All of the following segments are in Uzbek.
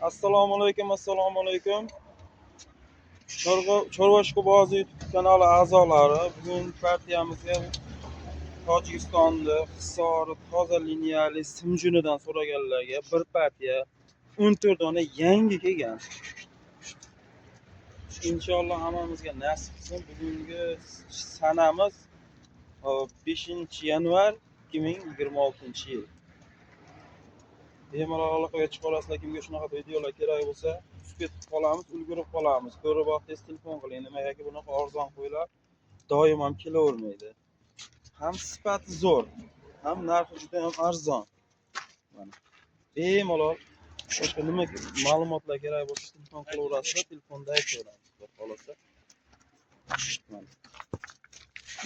Assalomu alaykum, assalomu alaykum. Chorva ishqibozi YouTube kanali a'zolari, bugun partiyamizga Tojikistonda Hisori toza liniyali simjunidan so'raganlarga bir partiya 14 dona yangi kelgan. Inshaalloh hammamizga nasib qilsin. Bugungi sanamiz 5-yanvar 2026-yil. Bemalol aloqaga chiqib olasizlar. Kimga shunaqa videolar kerak bo'lsa, tushib qolamiz, ulgurib qolamiz. Ko'rib vaqtingiz telefon qiling. Nimagaki bunaqa arzon qo'ylar doim ham kelavermaydi. Ham sifati zo'r, ham narxi juda ham arzon. Mana bemalol boshqa nima ma'lumotlar kerak bo'lsa telefon qilaverasizlar, telefonda aytaveramiz. Xohlasa. Mana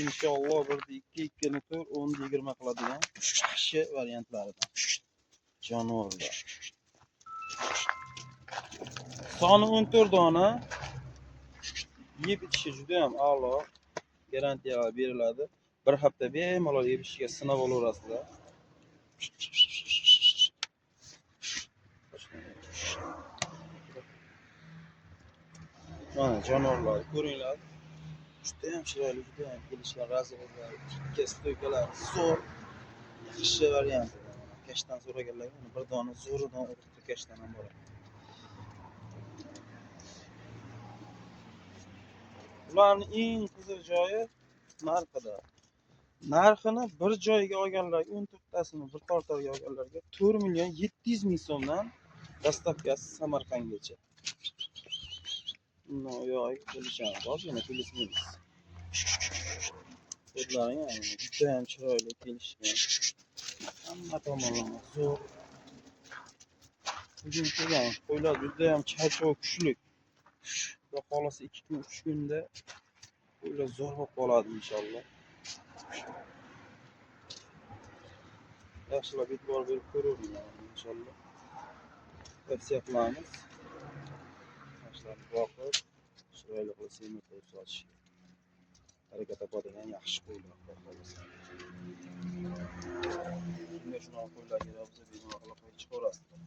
inshaalloh 1 2 2 ni 4 10 20 qiladigan yaxshi variantlaridan. Jonivorlar. Soni 14 dona. Yeb ichishi juda ham a'lo. Garantiya beriladi. Bir hafta bemalol yeb ichishga sinab olaverasizlar. Mana jonivorlar ko'ringlar. Juda ham chiroyli, juda ham kelishgan razrlar, tikka stoykalar zo'r. Yaxshi variant. Kashdan so'raganlarga bir dona zo'ridan urib kashdan ham bor. Ularning eng qiziq joyi narxida. Narxini bir joyga olganlarga 14 tasini bir tortarga olganlarga 4 million 700 ming so'mdan dostavkasi Samarqandgacha. No, yo'q, kelishamiz. Ozgina kelishmaymiz. Qo'llaring ham juda ham chiroyli kelishgan. Hamma tomonlama zo'r. Bugun kelgan qo'ylar juda ham charchoq kuchli. Xudo xolasa 2 kun 3 kunda qo'ylar zo'r bo'lib qoladi inshaalloh. Yaxshilab e'tibor berib ko'raveringlar inshaalloh. Tavsiya qilamiz. Yaxshilab boqib, chiroyli qilib semirtirib sotish. Harakat topadigan yaxshi qo'ylar xudo xolasa. Shunga shunaqa qo'ylar kerak bo'lsa, bemalol aloqaga chiqaverasizlar.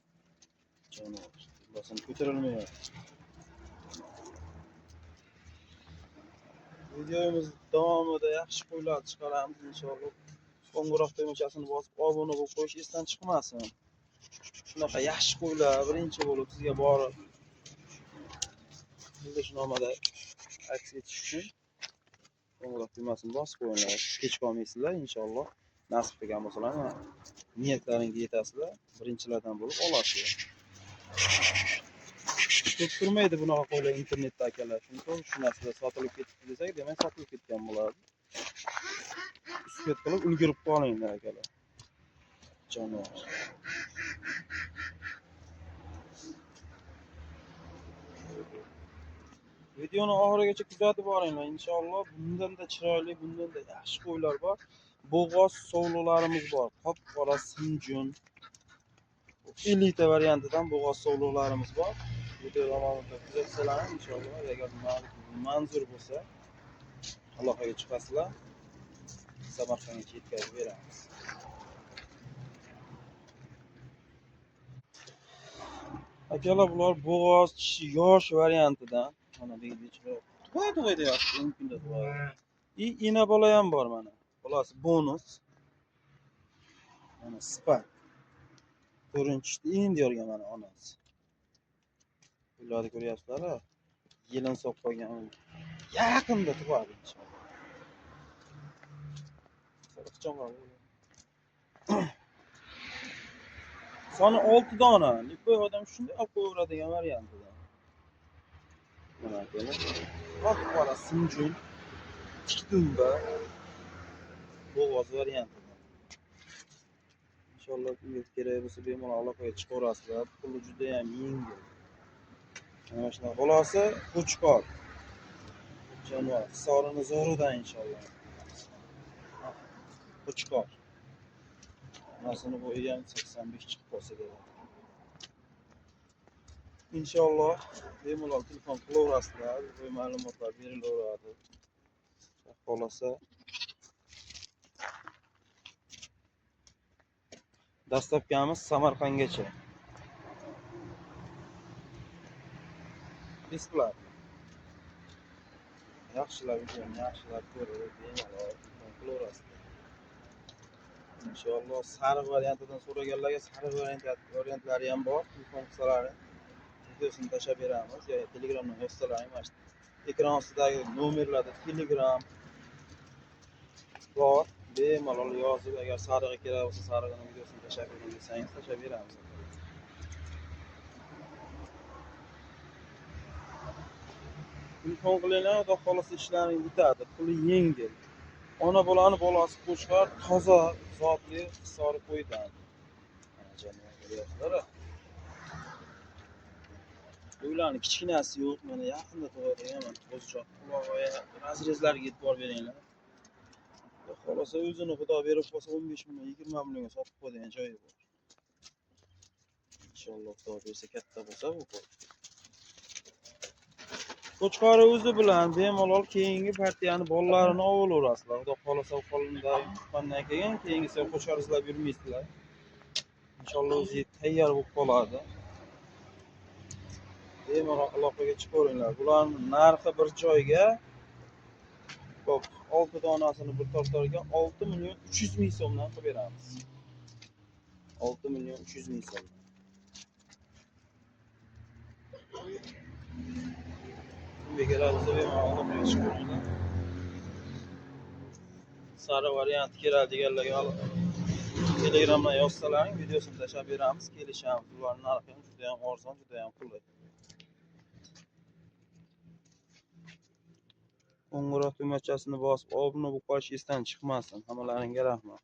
Jonivor, bosim ko'tarilmayapti. Videomiz davomida yaxshi qo'ylar chiqaramiz inshaalloh. Qo'ng'iroq tugmachasini bosib, obuna bo'lib qo'yish esdan chiqmasin. Shunaqa yaxshi qo'ylar birinchi bo'lib sizga borib Bildishnomada aks etish uchun qo'ng'iroq tugmasini bosib qo'yinglar. Kech qolmaysizlar inshaalloh. Nasib qilgan bo'lsalar, niyatlaringizga yetasizlar, birinchilardan bo'lib olasizlar. Ko'p turmaydi bunaqa qo'ylar internetda akalar. Chunki shu narsalar sotilib ketdi desak, demak sotilib ketgan bo'ladi. Uspet qilib ulgurib qolinglar akalar. Jonivor. Videoni oxirigacha kuzatib boringlar. Inshaalloh bundan-da chiroyli, bundan-da yaxshi qo'ylar bor. Bo'g'oz sovliqlarimiz bor. Qop-qora simjun. Elita variantidan bo'g'oz sovliqlarimiz bor. Video davomida kuzatsizlar inshaalloh. Agar manzur bo'lsa, aloqaga chiqasizlar. Samarqandga yetkazib beramiz. Akalar, bular bo'g'oz yosh variantidan. Mana deydichi. To'g'ri deyapti, mumkin deb qo'yadi. Ina bola ham bor mana. Xullas bonus. Mana spa. Ko'rinishda endi yorgan mana onasi. Ularni ko'ryapsizlar? Yelin solib qo'ygan. Yaqinda tug'adi inshaalloh. Soni 6 dona. Nipoy odam shunday olib qo'yaveradigan variantidan. Mana kelar. Qop-qora simjun. Tikdumba. Bo'g'oz variantidan. Inshaalloh kimga kerak bo'lsa bemalol aloqaga chiqaverasizlar. Puli juda ham yengil. Mana shunaqa xulosa Qo'chqor. Jonivor, Hisorini zo'ridan inshaalloh. Qo'chqor. Nasini bo'yi ham 85 chiqib qolsa kerak. Inshaalloh bemalol telefon qilaverasizlar, bu ma'lumotlar berilaveradi. Xohlasa dastavkamiz Samarqandgacha. display. Yaxshilar videoni yaxshilar ko'rib, bemalol qilaverasizlar. Inshaalloh sariq variantidan so'raganlarga sariq variantlari ham bor. Telefon qilsalari videosini tashlab beramiz. Yo Telegramdan yozsalaring mana shu ekran ostidagi nomerlarda Telegram bor. Bemalol yozib, agar sarig'i kerak bo'lsa sarig'ini videosini tashlab bering desangiz tashlab beramiz. Telefon qilinglar, xudo xohlasa ishlaring bitadi. Puli yengil. Ona bolani bolasi qo'shqar, toza, zotli hisori qo'ydan. Mana janob ko'ryapsizlar. Ularning kichkinasi yo'q, mana yaqinda tug'adigan mana qo'zichoq qulog'iga razrezlarga yetib borib beringlar. Xudo xohlasa o'zini xudo berib qolsa 15 million, 20 millionga sotib qo'yadigan joyi bor. Inshaalloh xudo bersa katta bo'lsa bu qo'y. Qo'chqori o'zi bilan bemalol keyingi partiyani bolalarini olaverasizlar. Xudo xohlasa qo'lindan tuqqandan keyin keyingisi qo'chqor izlab yurmaysizlar. Inshaalloh o'zi tayyor bo'lib qoladi. Bemalol aloqaga chiqaveringlar. Bularning narxi bir joyga hop 6 donasini bir tortarga 6 million 300 ming so'mdan qilib beramiz. 6 million 300 ming so'm. Bekerar bo'lsa bemalol aloqaga chiqaveringlar. Sariq variant kerak deganlarga Telegramdan yozsalaring videosini tashlab beramiz, kelishamiz. Ularning narxi ham juda ham arzon, juda ham qulay. Qo'ng'iroq tugmachasini bosib, obuna bo'lib qolish esdan chiqmasin. Hammalaringga rahmat.